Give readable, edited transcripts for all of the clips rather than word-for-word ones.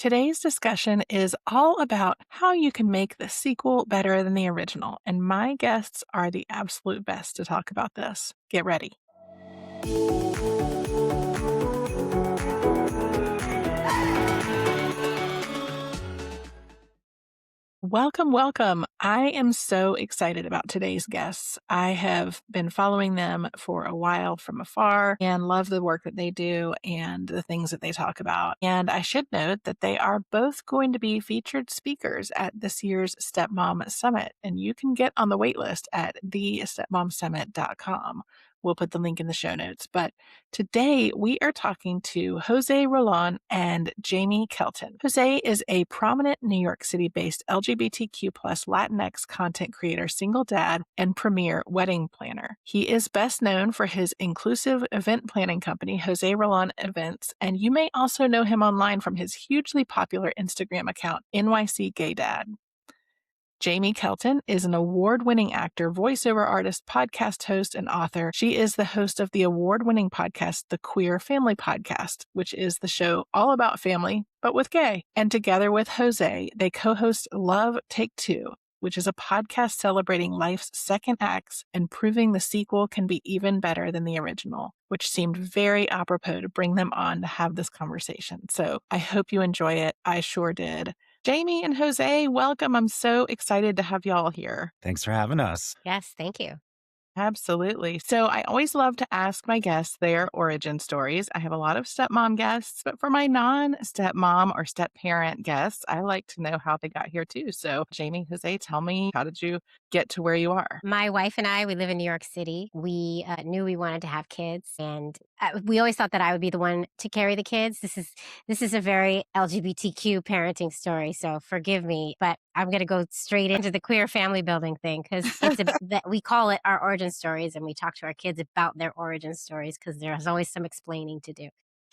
Today's discussion is all about how you can make the sequel better than the original, and my guests are the absolute best to talk about this. Get ready. Welcome, welcome. I am so excited about today's guests. I have been following them for a while from afar and love the work that they do and the things that they talk about. And I should note that they are both going to be featured speakers at this year's Stepmom Summit, and you can get on the waitlist at thestepmomsummit.com. We'll put the link in the show notes. But today we are talking to José Rolón and Jaimie Kelton. José is a prominent New York City-based LGBTQ plus Latinx content creator, single dad, and premier wedding planner. He is best known for his inclusive event planning company, José Rolón Events, and you may also know him online from his hugely popular Instagram account, NYC Gay Dad. Jaimie Kelton is an award-winning actor, voiceover artist, podcast host, and author. She is the host of the award-winning podcast, The Queer Family Podcast, which is the show all about family, but with gay. And together with José, they co-host Love Take Two, which is a podcast celebrating life's second acts and proving the sequel can be even better than the original, which seemed very apropos to bring them on to have this conversation. So I hope you enjoy it. I sure did. Jaimie and José, welcome. I'm so excited to have y'all here. Thanks for having us. Yes, thank you. Absolutely. So I always love to ask my guests their origin stories. I have a lot of stepmom guests, but for my non-stepmom or step-parent guests, I like to know how they got here too. So Jaimie, José, tell me, how did you get to where you are? My wife and I, we live in New York City. We knew we wanted to have kids, and we always thought that I would be the one to carry the kids. This is a very LGBTQ parenting story, so forgive me, but I'm going to go straight into the queer family building thing because we call it our origin stories, and we talk to our kids about their origin stories because there's always some explaining to do.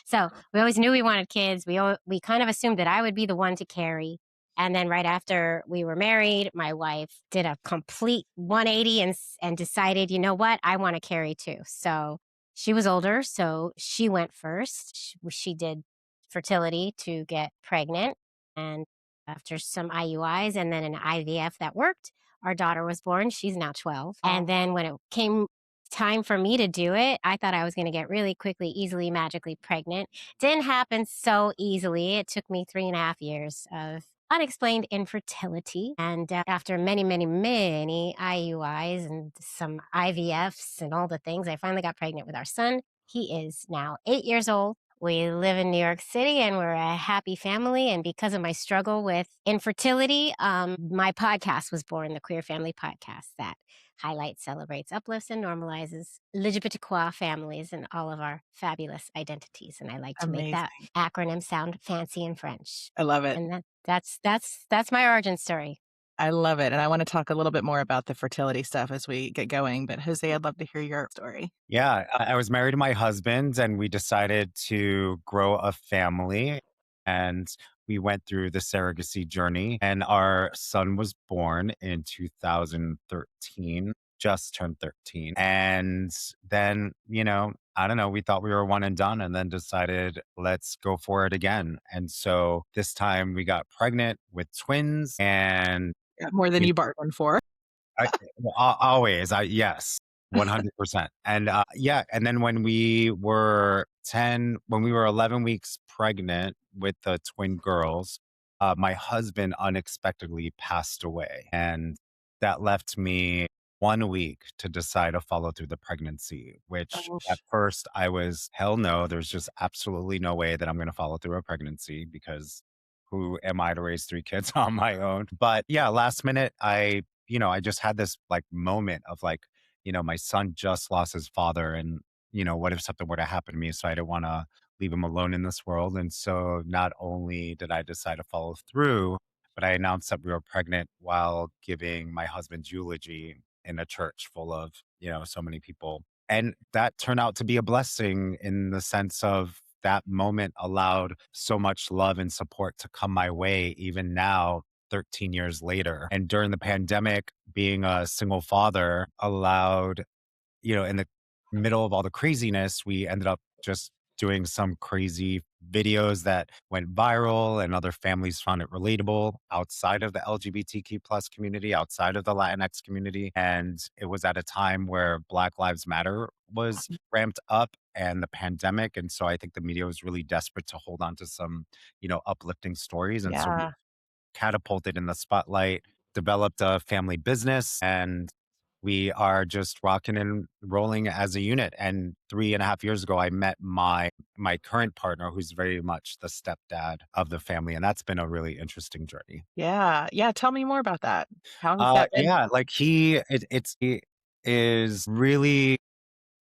So we always knew we wanted kids. We kind of assumed that I would be the one to carry. And then right after we were married, my wife did a complete 180 and decided, you know what, I want to carry too. So she was older, so she went first. She did fertility to get pregnant. And after some IUIs and then an IVF that worked, our daughter was born. She's now 12. And then when it came time for me to do it, I thought I was going to get really quickly, easily, magically pregnant. Didn't happen so easily. It took me 3.5 years of unexplained infertility. And after many, many, many IUIs and some IVFs and all the things, I finally got pregnant with our son. He is now 8 years old. We live in New York City and we're a happy family. And because of my struggle with infertility, my podcast was born, the Queer Family Podcast, that highlights, celebrates, uplifts, and normalizes LGBTQ families and all of our fabulous identities. And I like to make that acronym sound fancy in French. I love it. And that's my origin story. I love it. And I want to talk a little bit more about the fertility stuff as we get going. But José, I'd love to hear your story. Yeah, I was married to my husband and we decided to grow a family. And we went through the surrogacy journey and our son was born in 2013, just turned 13. And then, I don't know, we thought we were one and done and then decided let's go for it again. And so this time we got pregnant with twins and more than you bargained for. Always. Yes, 100%. And and then when we were 11 weeks pregnant with the twin girls, my husband unexpectedly passed away. And that left me 1 week to decide to follow through the pregnancy, which at first I was, hell no, there's just absolutely no way that I'm going to follow through a pregnancy because who am I to raise 3 kids on my own? But yeah, last minute, I just had this moment of my son just lost his father and, what if something were to happen to me? So I didn't want to leave him alone in this world. And so not only did I decide to follow through, but I announced that we were pregnant while giving my husband's eulogy in a church full of, so many people. And that turned out to be a blessing in the sense of that moment allowed so much love and support to come my way, even now, 13 years later. And during the pandemic, being a single father allowed, in the middle of all the craziness, we ended up just doing some crazy videos that went viral and other families found it relatable outside of the LGBTQ plus community, outside of the Latinx community. And it was at a time where Black Lives Matter was ramped up and the pandemic. And so I think the media was really desperate to hold on to some, uplifting stories. And so we Yeah. catapulted in the spotlight, developed a family business, and we are just rocking and rolling as a unit. And 3.5 years ago, I met my current partner, who's very much the stepdad of the family, and that's been a really interesting journey. Yeah. Yeah. Tell me more about that. How has that been? Yeah, like he is really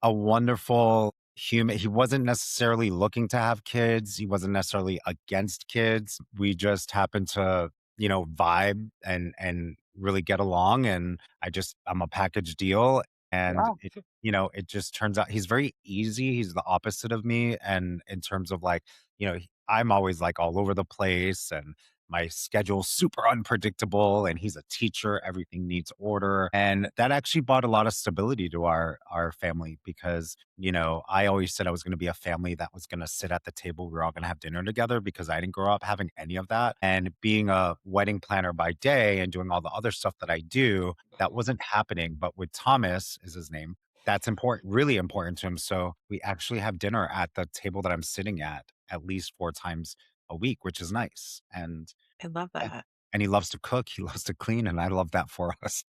a wonderful human. He wasn't necessarily looking to have kids. He wasn't necessarily against kids. We just happened to, vibe and really get along. And I'm a package deal. And Yeah. it just turns out he's very easy. He's the opposite of me. And in terms of like, I'm always like all over the place and my schedule's super unpredictable, and he's a teacher. Everything needs order. And that actually brought a lot of stability to our family because, I always said I was going to be a family that was going to sit at the table. We are all going to have dinner together because I didn't grow up having any of that. And being a wedding planner by day and doing all the other stuff that I do, that wasn't happening. But with Thomas, is his name, that's important, really important to him. So we actually have dinner at the table that I'm sitting at least 4 times a week, which is nice. I love And that. and he loves to cook, he loves to clean, and I love that for us.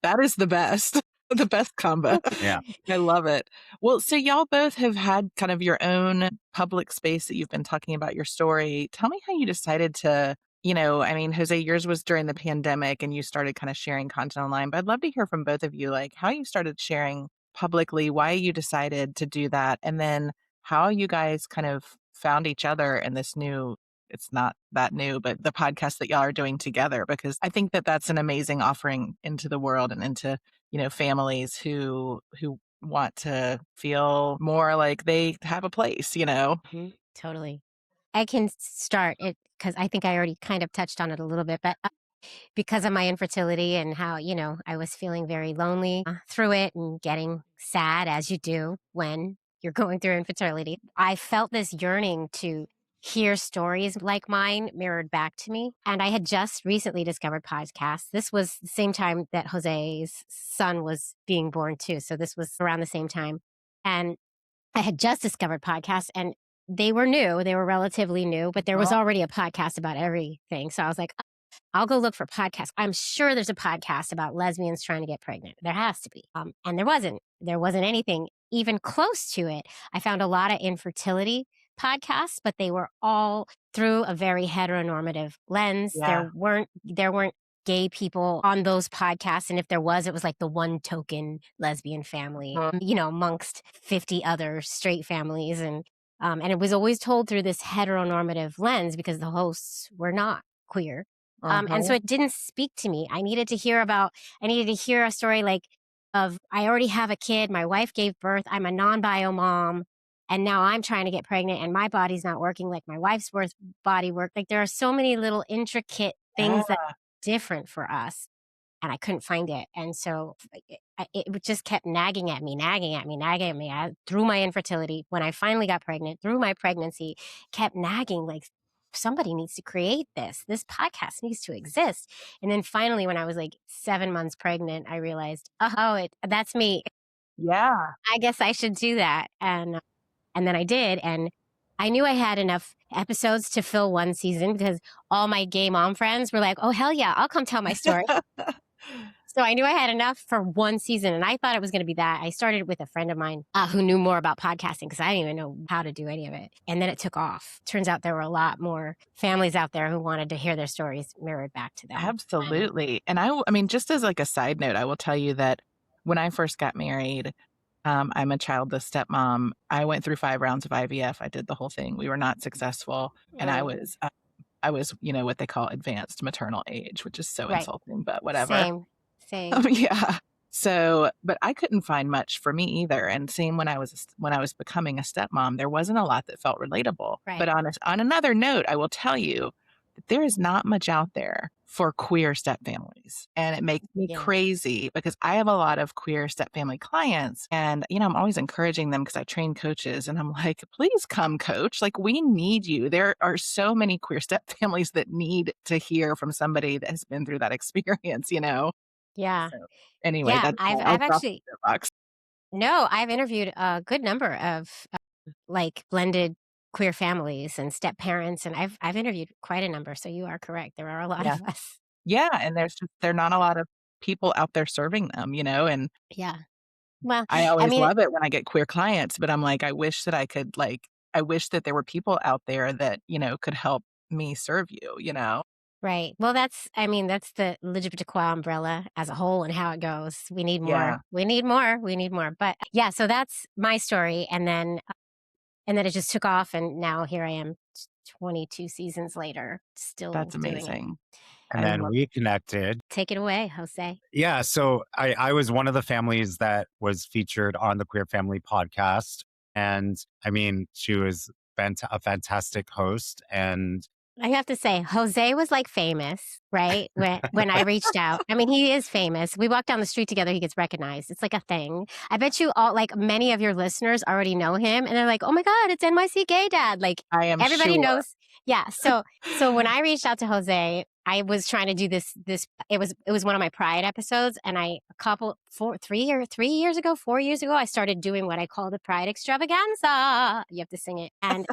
That is the best, the best combo. Yeah. I love it. Well, so y'all both have had kind of your own public space that you've been talking about your story. Tell me how you decided to, I mean, Jose, yours was during the pandemic and you started kind of sharing content online, but I'd love to hear from both of you, like how you started sharing publicly, why you decided to do that, and then how you guys kind of found each other in this new, it's not that new, but the podcast that y'all are doing together, because I think that that's an amazing offering into the world and into, families who want to feel more like they have a place. Totally. I can start it because I think I already kind of touched on it a little bit, but because of my infertility and how, I was feeling very lonely through it and getting sad as you do when you're going through infertility. I felt this yearning to hear stories like mine mirrored back to me. And I had just recently discovered podcasts. This was the same time that Jose's son was being born too. So this was around the same time. And I had just discovered podcasts and they were new. They were relatively new, but there was already a podcast about everything. So I was like, I'll go look for podcasts. I'm sure there's a podcast about lesbians trying to get pregnant. There has to be. And there wasn't. There wasn't anything even close to it. I found a lot of infertility podcasts, but they were all through a very heteronormative lens. Yeah. There weren't gay people on those podcasts. And if there was, it was like the one token lesbian family, amongst 50 other straight families. And it was always told through this heteronormative lens because the hosts were not queer. And so it didn't speak to me. I needed to hear a story like of, I already have a kid. My wife gave birth. I'm a non-bio mom. And now I'm trying to get pregnant and my body's not working like my wife's body worked. Like there are so many little intricate things that are different for us. And I couldn't find it. And so it just kept nagging at me through my infertility. When I finally got pregnant, through my pregnancy, kept nagging like, somebody needs to create this. This podcast needs to exist. And then finally, when I was like 7 months pregnant, I realized, that's me. Yeah. I guess I should do that. And then I did. And I knew I had enough episodes to fill one season because all my gay mom friends were like, oh, hell yeah, I'll come tell my story. So I knew I had enough for one season, and I thought it was going to be that. I started with a friend of mine who knew more about podcasting because I didn't even know how to do any of it. And then it took off. Turns out there were a lot more families out there who wanted to hear their stories mirrored back to them. Absolutely. And I mean, just as like a side note, I will tell you that when I first got married, I'm a childless stepmom. I went through 5 rounds of IVF. I did the whole thing. We were not successful. And I was, what they call advanced maternal age, which is so insulting, but whatever. Same. Yeah. So, but I couldn't find much for me either. And same when I was becoming a stepmom, there wasn't a lot that felt relatable. Right. But on another note, I will tell you, there is not much out there for queer step families. And it makes me Yeah. crazy because I have a lot of queer step family clients. And, I'm always encouraging them because I train coaches and I'm like, please come coach. Like, we need you. There are so many queer step families that need to hear from somebody that has been through that experience. Yeah. So anyway, Yeah. that's I'll I've drop actually, the box. no, I've interviewed a good number of like blended queer families and step parents, and I've interviewed quite a number. So you are correct. There are a lot Yeah. of us. Yeah. And there are not a lot of people out there serving them, and Yeah. Well, I I always mean, love it when I get queer clients, but I'm like, I wish that I could I wish that there were people out there that, could help me serve you. right. Well, I mean, that's the LGBTQ umbrella as a whole and how it goes. We need more. Yeah, We need more. We need more. But yeah, so that's my story. And then it just took off. And now here I am 22 seasons later, still that's doing it. amazing. And I then love we connected. Take it away, Jose. Yeah. So I was one of the families that was featured on the Queer Family podcast. And I mean, she was a fantastic host. And I have to say, Jose was like famous, right? When I reached out. I mean, he is famous. We walk down the street together, he gets recognized. It's like a thing. I bet you all like many of your listeners already know him and they're like, "Oh my God, it's NYC Gay Dad." Like I am everybody sure. knows. Yeah. So when I reached out to Jose, I was trying to do this it was one of my Pride episodes, and I a couple 3 years ago, 4 years ago, I started doing what I call the Pride extravaganza. You have to sing it. And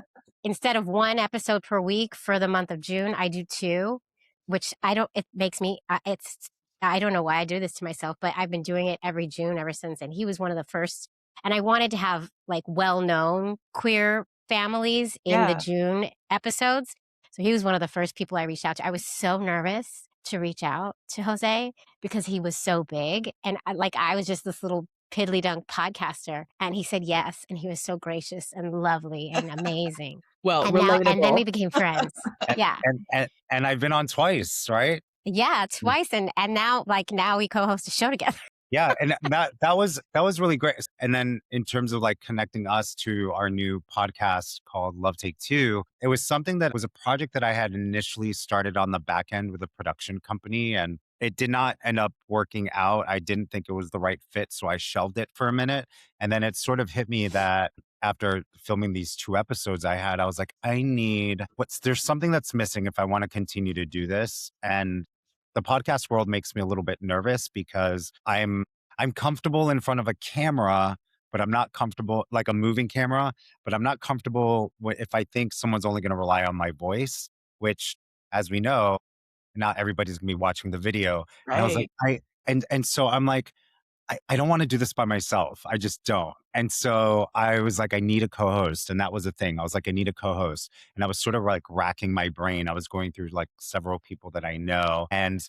instead of one episode per week for the month of June, I do two, which it makes me, I don't know why I do this to myself, but I've been doing it every June ever since. And he was one of the first. And I wanted to have like well known queer families in the Yeah. June episodes. So he was one of the first people I reached out to. I was so nervous to reach out to Jose because he was so big. And I was just this little piddly dunk podcaster. And he said yes. And he was so gracious and lovely and amazing. Well, And then relatable. we became friends. Yeah. and I've been on twice, right? Yeah, twice. And now we co-host a show together. Yeah, and that was really great. And then in terms of like connecting us to our new podcast called Love Take Two, it was something that was a project that I had initially started on the back end with a production company, and it did not end up working out. I didn't think it was the right fit, so I shelved it for a minute. And then it sort of hit me that after filming these 2 episodes I was like, there's something that's missing if I want to continue to do this. And the podcast world makes me a little bit nervous because I'm comfortable in front of a camera, but I'm not comfortable like a moving camera, but I'm not comfortable if I think someone's only going to rely on my voice, which, as we know, not everybody's going to be watching the video. And I was like, Right. and so I'm like, I don't want to do this by myself. I just don't. And so I was like, I need a co-host. And that was the thing. I was like, I need a co-host. And I was sort of like racking my brain. I was going through like several people that I know. And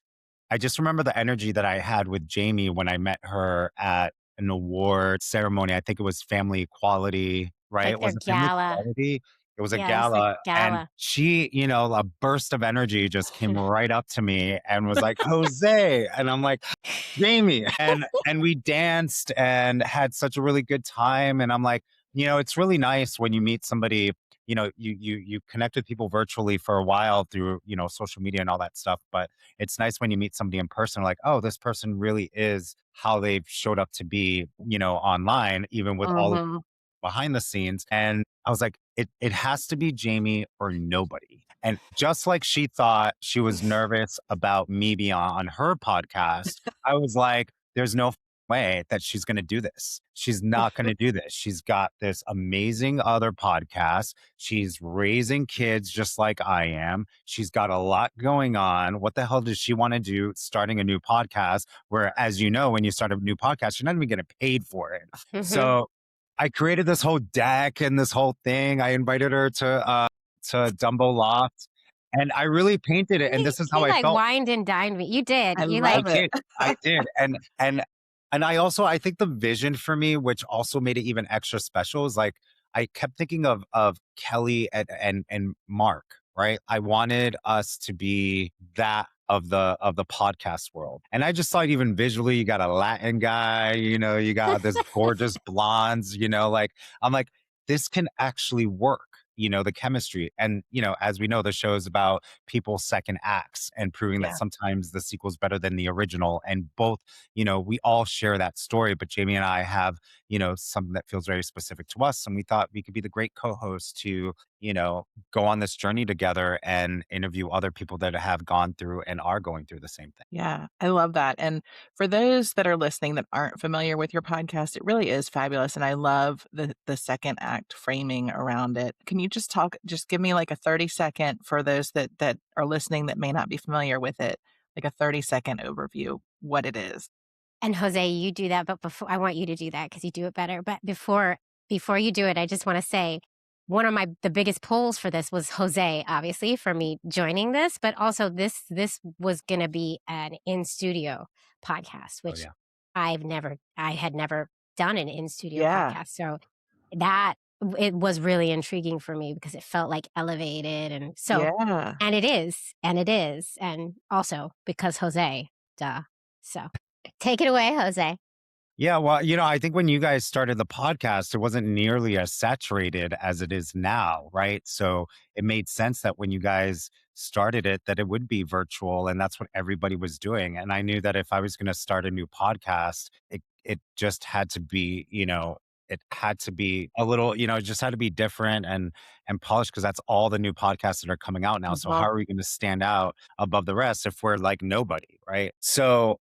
I just remember the energy that I had with Jaimie when I met her at an award ceremony. I think it was Family Equality, right? Like their Was it Family gala. Equality? It was a Yeah, it was the gala. And gala. she, a burst of energy just came right up to me and was like, Jose. And I'm like, Jaimie. And we danced and had such a really good time. And I'm like, it's really nice when you meet somebody, you connect with people virtually for a while through, social media and all that stuff. But it's nice when you meet somebody in person, like, oh, this person really is how they've showed up to be, online, even with all of Mhm. behind the scenes. And I was like, it has to be Jaimie or nobody. And just like she thought she was nervous about me being on her podcast, I was like, there's no way that she's going to do this. She's not going to do this. She's got this amazing other podcast. She's raising kids just like I am. She's got a lot going on. What the hell does she want to do starting a new podcast where, as you know, when you start a new podcast, you're not even getting paid for it. Mhm. So I created this whole deck and this whole thing. I invited her to Dumbo Loft, and I really painted it. And He this is how he I like felt. wined and dined me. You did. I You I love like it. did, I did, and I think the vision for me, which also made it even extra special, is like I kept thinking of Kelly and Mark. Right, I wanted us to be that of the podcast world. And I just saw it even visually. You got a Latin guy, you got this gorgeous blondes, like I'm like, this can actually work. the chemistry. And, as we know, the show is about people's second acts and proving that Yeah. sometimes the sequel is better than the original. And both, we all share that story, but Jaimie and I have, something that feels very specific to us. And we thought we could be the great co-host to, go on this journey together and interview other people that have gone through and are going through the same thing. Yeah, I love that. And for those that are listening that aren't familiar with your podcast, it really is fabulous. And I love the second act framing around it. Can you just give me like a 30-second for those that are listening that may not be familiar with it, like a 30-second overview, what it is. And Jose, you do that, but before I want you to do that because you do it better. But before you do it, I just want to say one of the biggest pulls for this was Jose, obviously, for me joining this, but also this was gonna be an in studio podcast, Oh which yeah. I had never done an in studio Yeah. podcast. So that it was really intriguing for me because it felt like elevated and so Yeah. and it is, and also because Jose, duh. So take it away, Jose. Yeah, well, I think when you guys started the podcast, it wasn't nearly as saturated as it is now, right? So it made sense that when you guys started it, that it would be virtual, and that's what everybody was doing. And I knew that if I was going to start a new podcast, it just had to be, it had to be a little, it just had to be different and polished because that's all the new podcasts that are coming out now. So how Mhm. are we going to stand out above the rest if we're like nobody, right? So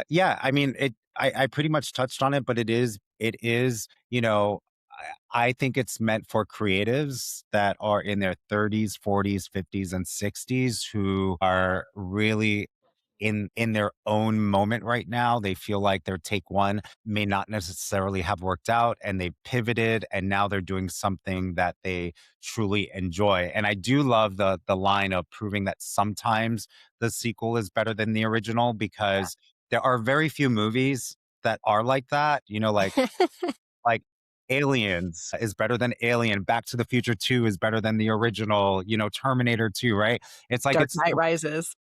yeah, I mean, I pretty much touched on it, but it is, I think it's meant for creatives that are in their 30s, 40s, 50s, and 60s who are really in their own moment right now. They feel like their take one may not necessarily have worked out and they pivoted and now they're doing something that they truly enjoy. And I do love the line of proving that sometimes the sequel is better than the original Yeah. because there are very few movies that are like that, like Aliens is better than Alien, Back to the Future 2 is better than the original, Terminator 2, right? It's like Dark Knight Rises.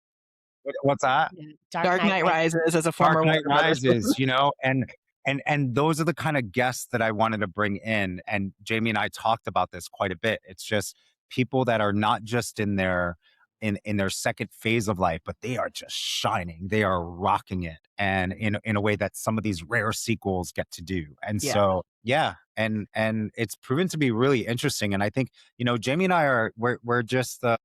what's that? Yeah, Dark Dark Knight Knight Rises. Rises as a Dark former Knight Warner Brothers person. Rises, and those are the kind of guests that I wanted to bring in. And Jaimie and I talked about this quite a bit. It's just people that are not just in their second phase of life, but they are just shining. They are rocking it, and in a way that some of these rare sequels get to do. And Yeah. so, yeah, and it's proven to be really interesting. And I think Jaimie and I we're just the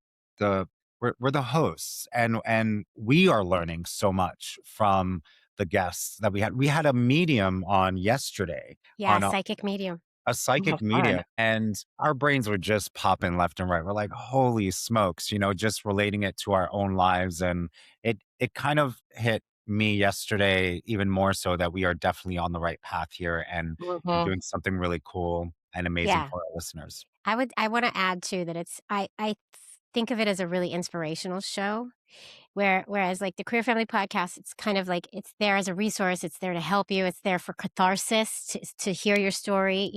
we're the hosts, and we are learning so much from the guests that we had. We had a medium on yesterday Yeah, on psychic medium. a Oh, psychic fun. medium, and our brains were just popping left and right. We're like, holy smokes, just relating it to our own lives. And it kind of hit me yesterday even more so that we are definitely on the right path here and Mhm. doing something really cool and amazing Yeah. for our listeners. I wanna add too that I think of it as a really inspirational show. Whereas like the Queer Family Podcast, it's kind of like it's there as a resource, it's there to help you, it's there for catharsis to hear your story.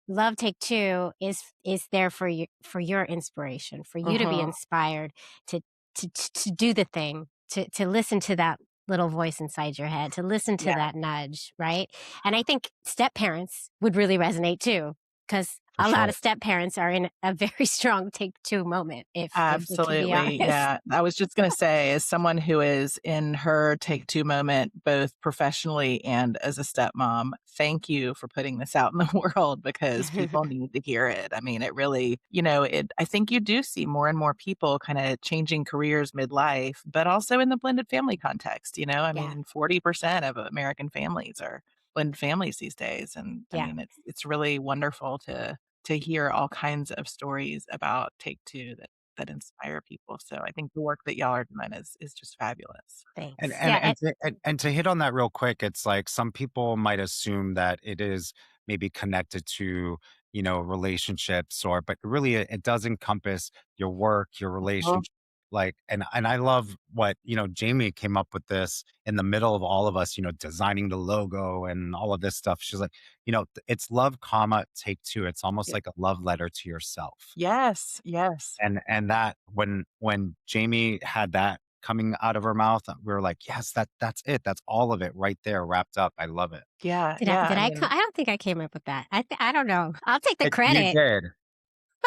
Love Take Two is there for your inspiration, for you to be Mhm. inspired to to do the thing, to listen to that little voice inside your head, to listen to Yeah, that nudge, right? And I think step parents would really resonate too, because For a lot sure. of step parents are in a very strong Take Two moment, if we can be absolutely. honest. Yeah. I was just gonna say, as someone who is in her take two moment, both professionally and as a stepmom, thank you for putting this out in the world because people need to hear it. I mean, it really, I think you do see more and more people kind of changing careers midlife, but also in the blended family context. I Yeah, mean, 40% of American families are blended families these days. And I yeah, mean, it's really wonderful to hear all kinds of stories about Take Two that inspire people. So I think the work that y'all are doing is just fabulous. And thanks. and Yeah, and to, and to hit on that real quick, it's like some people might assume that it is maybe connected to relationships, but really it does encompass your work, your Mhm. relationship. Like, and I love what Jaimie came up with this in the middle of all of us, designing the logo and all of this stuff. She's like, it's love, comma, take two. It's almost Yeah. like a love letter to yourself. Yes, yes. And that when Jaimie had that coming out of her mouth, we were like, "Yes, that's it. That's all of it right there wrapped up." I love it. Yeah, yeah, did I I? mean I don't think I came up with that. I don't know. I'll take the You credit. did.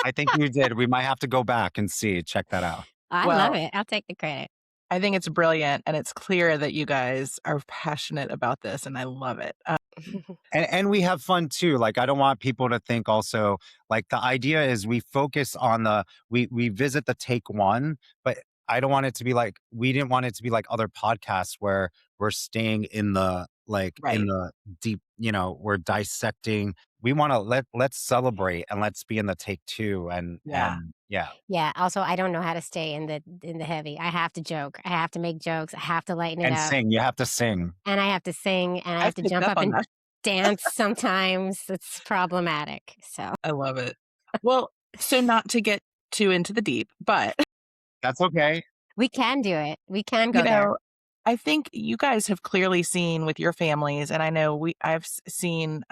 I think you did. We might have to go back and check that out. I love Well, it. I'll take the credit. I think it's brilliant, and it's clear that you guys are passionate about this, and I love it. And we have fun too. Like, I don't want people to think also, like, the idea is we focus on we visit the take one, but I don't want it to be like, we didn't want it to be like other podcasts where we're staying in the, like, in Right. the deep, we're dissecting. We want to let's celebrate and let's be in the take two. Yeah. And yeah. Yeah, also, I don't know how to stay in the heavy. I have to joke. I have to make jokes. I have to lighten it And up, sing. You have to sing. and I have to sing, and I have I've to picked jump up up on and that. dance sometimes. It's problematic. So, I love it. Well, so not to get too into the deep, but That's okay. we can do it. We can you go there. know, I think you guys have clearly seen with your families, and I know I've seen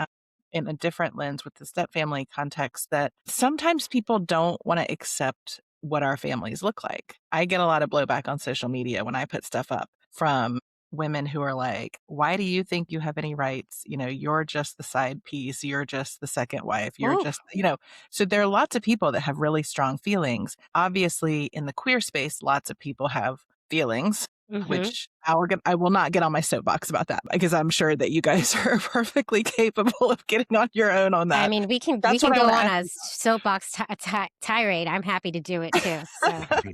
in a different lens with the step family context that sometimes people don't want to accept what our families look like. I get a lot of blowback on social media when I put stuff up from women who are like, why do you think you have any rights? You're just the side piece. You're just the second wife. You're Oh, just. So there are lots of people that have really strong feelings. Obviously, in the queer space, lots of people have feelings, mhm. which I will not get on my soapbox about that because I'm sure that you guys are perfectly capable of getting on your own on I that. mean, we That's can what I go want to on ask a you soapbox tirade. I'm happy to do it too. So, about.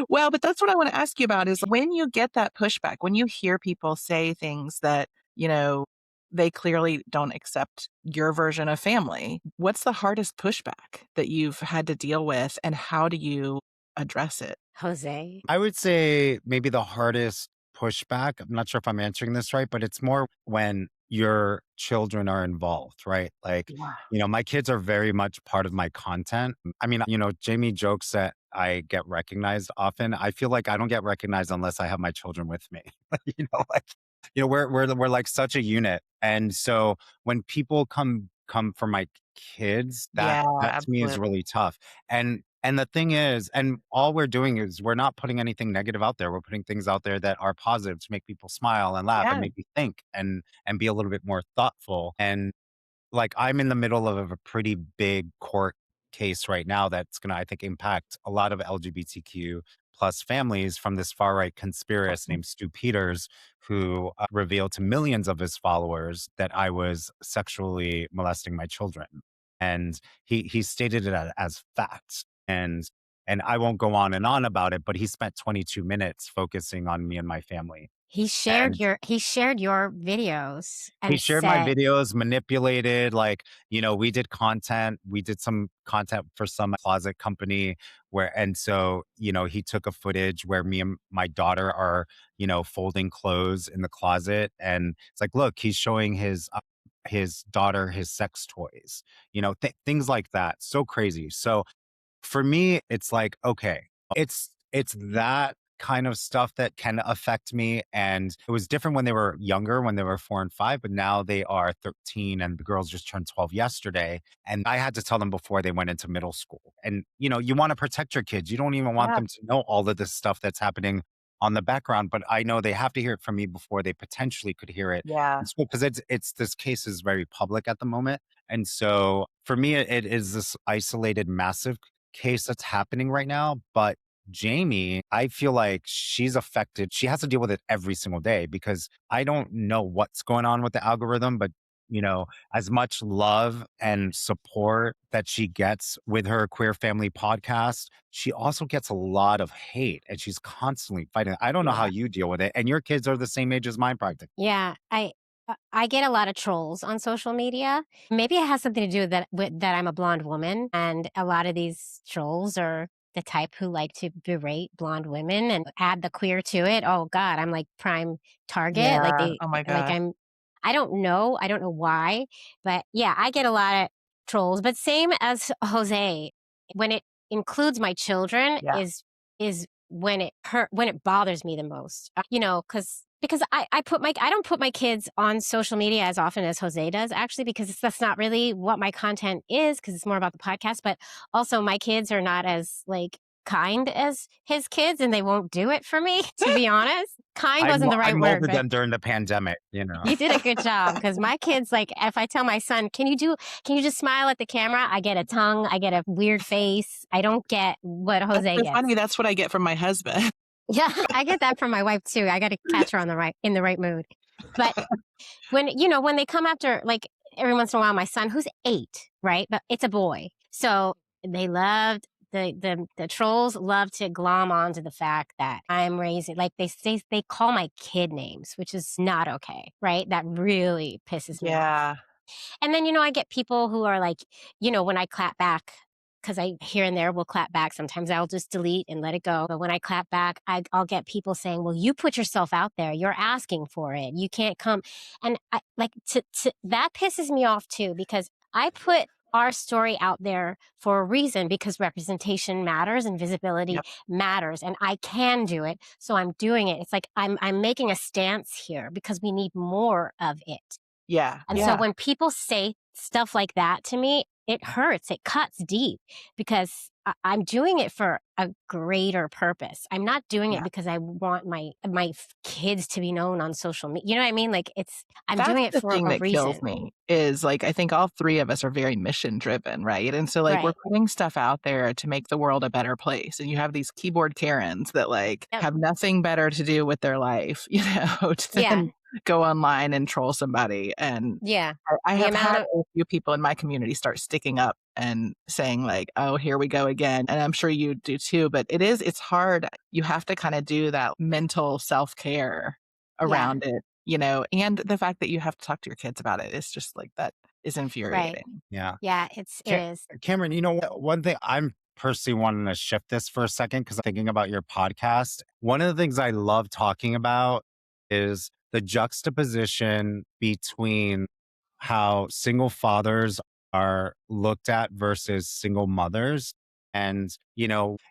Well, but that's what I want to ask you about is when you get that pushback, when you hear people say things that, you know, they clearly don't accept your version of family, what's the hardest pushback that you've had to deal with and how do you address it? Jose, I would say maybe the hardest pushback, I'm not sure if I'm answering this right, but it's more when your children are involved, right? Like, Yeah. my kids are very much part of my content. I mean, Jamie jokes that I get recognized often. I feel like I don't get recognized unless I have my children with me. Like, we're like such a unit. And so when people come for my kids, that Yeah, that to me is absolutely. really tough. And the thing is, and all we're doing is we're not putting anything negative out there. We're putting things out there that are positive to make people smile and laugh and Yeah. maybe think and be a little bit more thoughtful. And like, I'm in the middle of a pretty big court case right now that's gonna, I think, impact a lot of LGBTQ plus families from this far right conspiracist named Stu Peters, who revealed to millions of his followers that I was sexually molesting my children, and he stated it as fact. And I won't go on and on about it, but he spent 22 minutes focusing on me and my family. And he shared your videos he and shared my said videos, manipulated, like, we did some content for some closet company and so, he took a footage where me and my daughter are, folding clothes in the closet. And it's like, look, he's showing his daughter his sex toys, things like that. So crazy. So for me, it's like, okay, it's that kind of stuff that can affect me. And it was different when they were younger, when they were 4 and 5, but now they are 13 and the girls just turned 12 yesterday. And I had to tell them before they went into middle school. And, you want to protect your kids. You don't even want Yeah. them to know all of this stuff that's happening on the background, but I know they have to hear it from me before they potentially could hear it Yeah. in school, because it's this case is very public at the moment. And so for me, it is this isolated, massive case that's happening right now. But Jaimie, I feel like she's affected. She has to deal with it every single day because I don't know what's going on with the algorithm, but as much love and support that she gets with her queer family podcast, she also gets a lot of hate and she's constantly fighting. I don't know how Yeah. you deal with it. And your kids are the same age as mine, practically. yeah, I get a lot of trolls on social media. Maybe it has something to do with that I'm a blonde woman, and a lot of these trolls are the type who like to berate blonde women and add the queer to it. Oh God, I'm like prime target. Yeah. Oh my Like gosh. I don't know why, but yeah, I get a lot of trolls. But same as Jose, when it includes my children, Yeah. is when it bothers me the most. Because I don't put my kids on social media as often as Jose does, actually, because that's not really what my content is, because it's more about the podcast. But also, my kids are not as like kind as his kids, and they won't do it for me, to be honest. Kind wasn't the I right word, molded but them during the pandemic, you know. you did a good job, because my kids, like, if I tell my son, can you just smile at the camera? I get a tongue, I get a weird face. I don't get what That's Jose so gets. funny. That's what I get from my husband. Yeah, I get that from my wife too. I got to catch her in the right mood. But when they come after, like, every once in a while, my son, who's 8, right? But it's a boy. So they loved the trolls love to glom onto the fact that I'm raising, like, they call my kid names, which is not okay, right? That really pisses me off. Yeah. And then, I get people who are like, when I clap back, because I here and there will clap back. Sometimes I'll just delete and let it go. But when I clap back, I'll get people saying, well, you put yourself out there. You're asking for it. You can't come. And that pisses me off too, because I put our story out there for a reason, because representation matters and visibility Yep. matters, and I can do it. So I'm doing it. It's like I'm making a stance here because we need more of it. Yeah. And yeah. so when people say stuff like that to me, it hurts. It cuts deep, because I'm doing it for a greater purpose. I'm not doing it because I want my kids to be known on social media. You know what I mean? Like, I'm That's doing it the for thing a that reason. kills me is, like, I think all 3 of us are very mission driven, right? And so, like, we're Right. putting stuff out there to make the world a better place. And you have these keyboard Karens that, like, Yep. have nothing better to do with their life, to Yeah. then go online and troll somebody. And Yeah. I The have amount had of a few people in my community start sticking up and saying, like, oh, here we go again. And I'm sure you do too, but it's hard. You have to kind of do that mental self-care around it, and the fact that you have to talk to your kids about it is just like, that is right. infuriating. Yeah. Yeah, it is. Cameron, one thing I'm personally wanting to shift this for a second, because I'm thinking about your podcast. One of the things I love talking about is the juxtaposition between how single fathers are looked at versus single mothers. And,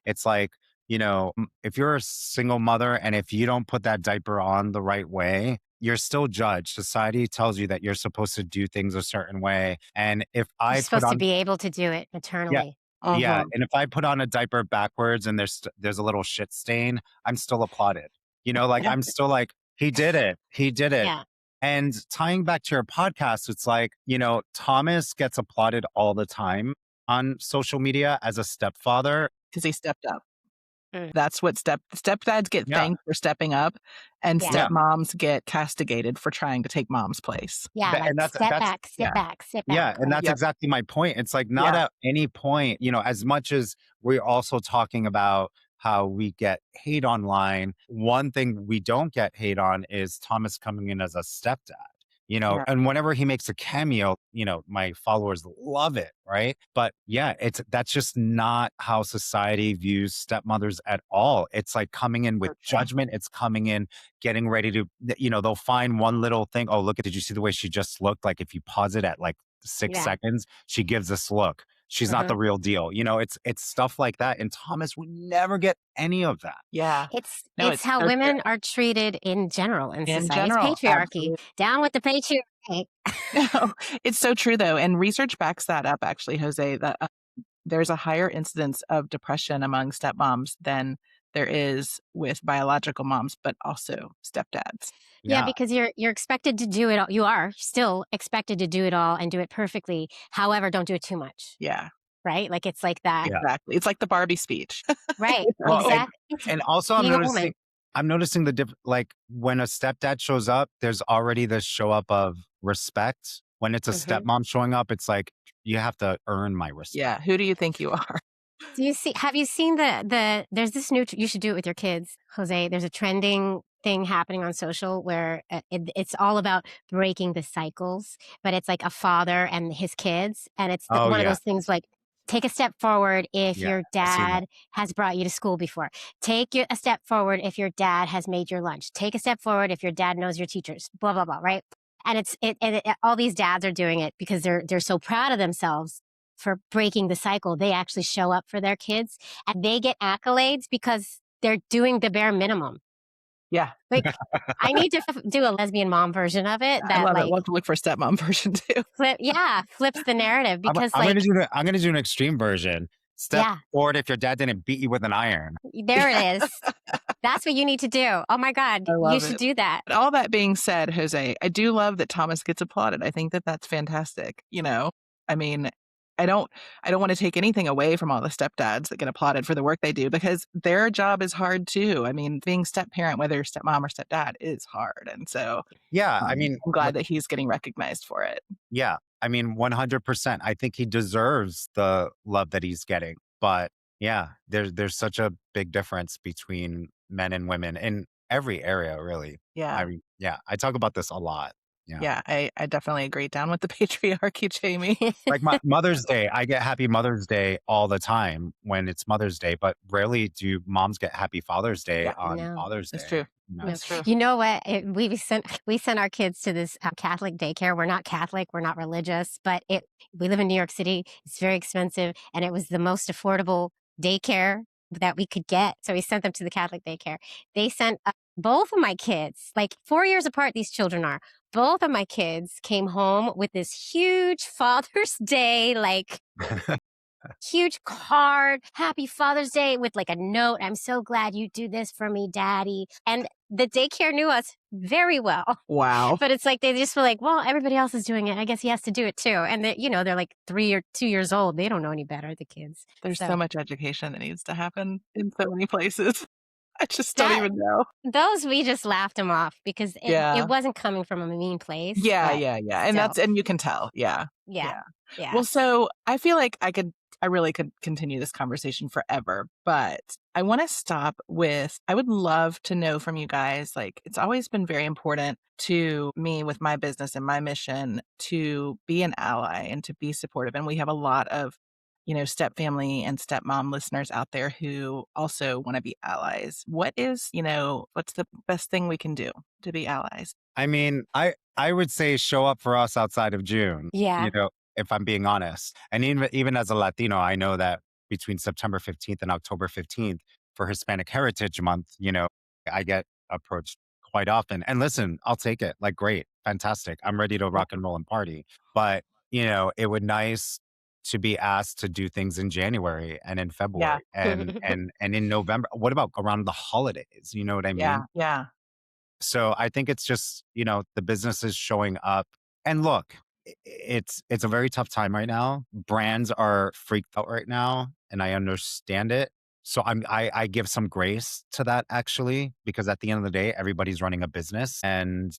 it's like, if you're a single mother and if you don't put that diaper on the right way, you're still judged. Society tells you that you're supposed to do things a certain way. And if You're I put supposed to on, be able to do it yeah, maternally. yeah. Mhm. And if I put on a diaper backwards and there's a little shit stain, I'm still applauded. Like, I'm still like, he did it. He did it. Yeah. And tying back to your podcast, it's like, Thomas gets applauded all the time on social media as a stepfather. Because he stepped up. Mm. That's what stepdads get Yeah. thanked for stepping up, and Yeah. stepmoms get castigated for trying to take mom's place. Yeah, And like, step back, sit yeah. back, sit Yeah. back. And Right? that's Yep. exactly my point. It's like, not Yeah. at any point, as much as we're also talking about how we get hate online, one thing we don't get hate on is Thomas coming in as a stepdad. Yeah. And whenever he makes a cameo, my followers love it, right? But yeah, that's just not how society views stepmothers at all. It's like coming in with So true. judgment. It's coming in, getting ready to, they'll find one little thing. Oh, look, did you see the way she just looked? Like, if you pause it at like 6 Yeah. seconds, she gives this look. She's not the real deal. It's stuff like that. And Thomas would never get any of that. Yeah. It's No, it's it's how so women are treated in general in In society. general, It's patriarchy. absolutely. Down with the patriarchy. No, it's so true though, and research backs that up actually, Jose, that there's a higher incidence of depression among stepmoms than there is with biological moms, but also stepdads. Yeah, Yeah. because you're expected to do it all. You are still expected to do it all and do it perfectly. However, don't do it too much. Yeah, Right? Like, it's like that. Yeah. exactly. It's like the Barbie speech. Right. Well, Exactly. It's And also, being a woman. I'm noticing like, when a stepdad shows up, there's already this show up of respect. When it's a Mhm. stepmom showing up, it's like, you have to earn my respect. Yeah, who do you think you are? Have you seen there's this new, you should do it with your kids, Jose. There's a trending thing happening on social where it's all about breaking the cycles, but it's like a father and his kids. And it's Oh, one of yeah. those things like, take a step forward if Yeah, your I see that. dad has brought you to school before. Take a step forward if your dad has made your lunch. Take a step forward if your dad knows your teachers, blah, blah, blah, right? And all these dads are doing it because they're so proud of themselves for breaking the cycle. They actually show up for their kids and they get accolades because they're doing the bare minimum. Yeah, Like, I need to do a lesbian mom version of it I that, love it. like, We'll have to look for a stepmom version too. flips the narrative, because I'm like, gonna do an extreme version. Step forward if your dad didn't beat you with an iron. There it is. That's what you need to do. Oh my God, I you love should it. do that. All that being said, Jose, I do love that Thomas gets applauded. I think that that's fantastic. I mean, I don't want to take anything away from all the stepdads that get applauded for the work they do, because their job is hard too. I mean, being step parent, whether you're stepmom or stepdad, is hard. And so Yeah, I mean, I'm glad that he's getting recognized for it. yeah, I mean, 100%. I think he deserves the love that he's getting. But yeah, there's such a big difference between men and women in every area, really. Yeah. Yeah, I talk about this a lot. Yeah. Yeah, I definitely agree. Down with the patriarchy, Jaimie. Like Mother's Day, I get Happy Mother's Day all the time when it's Mother's Day, but rarely do moms get Happy Father's Day on No, Father's It's Day. true. no. That's true. You know what? We sent our kids to this Catholic daycare. We're not Catholic, we're not religious, but we live in New York City. It's very expensive, and it was the most affordable daycare that we could get. So we sent them to the Catholic daycare. They sent both of my kids, like 4 years apart. These children are. Both of my kids came home with this huge Father's Day, like huge card, Happy Father's Day, with like a note. I'm so glad you do this for me, Daddy. And the daycare knew us very well. Wow. But it's like they just were like, well, everybody else is doing it. I guess he has to do it too. And they're like 3 or 2 years old. They don't know any better, the kids. There's so much education that needs to happen in so many places. I just don't even know. Those, we just laughed them off because it wasn't coming from a mean place. Yeah. Still. And you can tell. Yeah. Yeah. Well, so I feel like I really could continue this conversation forever, but I want to stop with, I would love to know from you guys, like, it's always been very important to me with my business and my mission to be an ally and to be supportive. And we have a lot of, step family and stepmom listeners out there who also want to be allies. What's the best thing we can do to be allies? I mean, I would say show up for us outside of June. Yeah. If I'm being honest. And even as a Latino, I know that between September 15th and October 15th for Hispanic Heritage Month, I get approached quite often. And listen, I'll take it. Like, great, fantastic. I'm ready to rock and roll and party. But, it would nice to be asked to do things in January and in February and in November. What about around the holidays? You know what I mean? Yeah. So I think it's just, the businesses showing up. And look, it's a very tough time right now. Brands are freaked out right now, and I understand it. So I give some grace to that, actually, because at the end of the day, everybody's running a business, and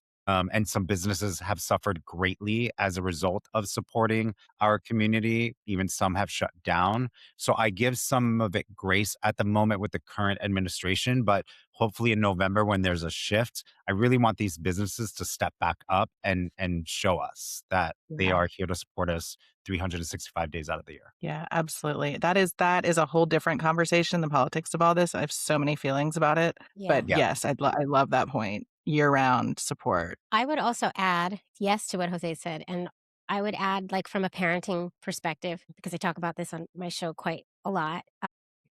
some businesses have suffered greatly as a result of supporting our community. Even some have shut down. So I give some of it grace at the moment with the current administration, but hopefully in November, when there's a shift, I really want these businesses to step back up and show us that they are here to support us 365 days out of the year. Yeah, absolutely. That is a whole different conversation, the politics of all this. I have so many feelings about it. But yes, I love that point. Year-round support. I would also add yes to what Jose said. And I would add, like, from a parenting perspective, because I talk about this on my show quite a lot,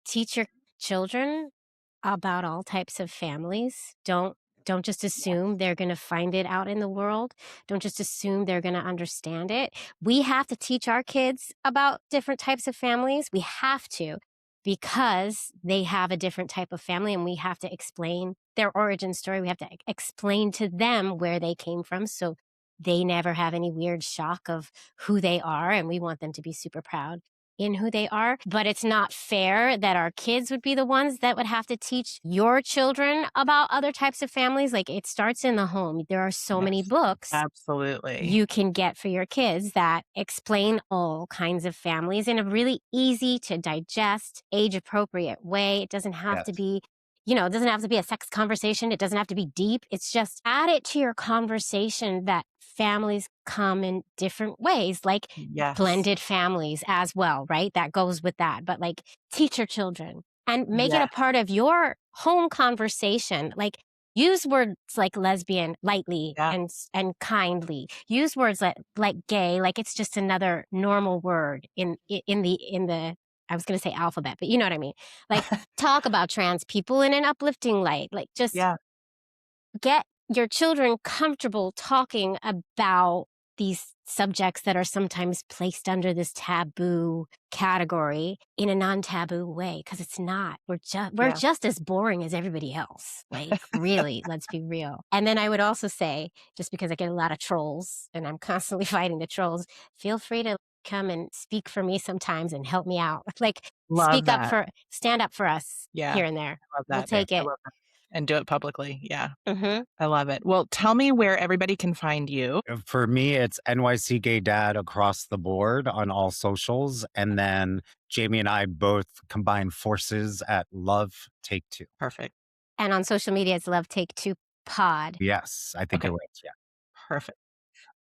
teach your children about all types of families. Don't just assume they're going to find it out in the world. Don't just assume they're going to understand it. We have to teach our kids about different types of families. We have to, because they have a different type of family, and we have to explain their origin story. We have to explain to them where they came from, so they never have any weird shock of who they are. And we want them to be super proud in who they are. But it's not fair that our kids would be the ones that would have to teach your children about other types of families. Like, it starts in the home. There are so many books absolutely you can get for your kids that explain all kinds of families in a really easy to digest, age appropriate way. It doesn't have to be, it doesn't have to be a sex conversation. It doesn't have to be deep. It's just add it to your conversation that families come in different ways, like blended families as well, right? That goes with that. But like, teach your children and make it a part of your home conversation. Like, use words like lesbian lightly and kindly. Use words like gay, like it's just another normal word in the I was going to say alphabet, but you know what I mean? Like, talk about trans people in an uplifting light. Like, just get your children comfortable talking about these subjects that are sometimes placed under this taboo category in a non-taboo way, because it's not. We're Yeah. just as boring as everybody else. Like, really, let's be real. And then I would also say, just because I get a lot of trolls and I'm constantly fighting the trolls, feel free to come and speak for me sometimes and help me out. Like, Love that. stand up for us Yeah. here and there. I love We'll that. take I it. love that. And do it publicly. Yeah. Mm-hmm. I love it. Well, tell me where everybody can find you. For me, it's NYC Gay Dad across the board on all socials. And then Jaimie and I both combine forces at Love Take Two. Perfect. And on social media, it's Love Take Two Pod. Yes, I think Okay. you're right. Yeah. Perfect.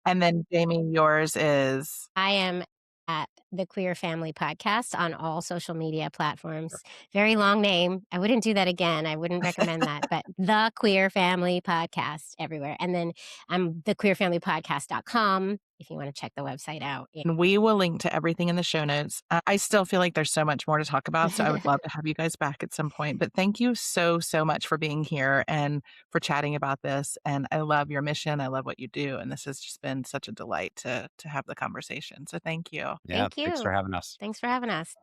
And then Jaimie, yours is? I am at the Queer Family Podcast on all social media platforms. Very long name. I wouldn't do that again. I wouldn't recommend that, but the Queer Family Podcast everywhere. And then I'm thequeerfamilypodcast.com if you want to check the website out. Yeah. And we will link to everything in the show notes. I still feel like there's so much more to talk about, so I would love to have you guys back at some point. But thank you so, so much for being here and for chatting about this. And I love your mission. I love what you do. And this has just been such a delight to have the conversation. So thank you. Yeah. Thank you. Thanks for having us. Thanks for having us.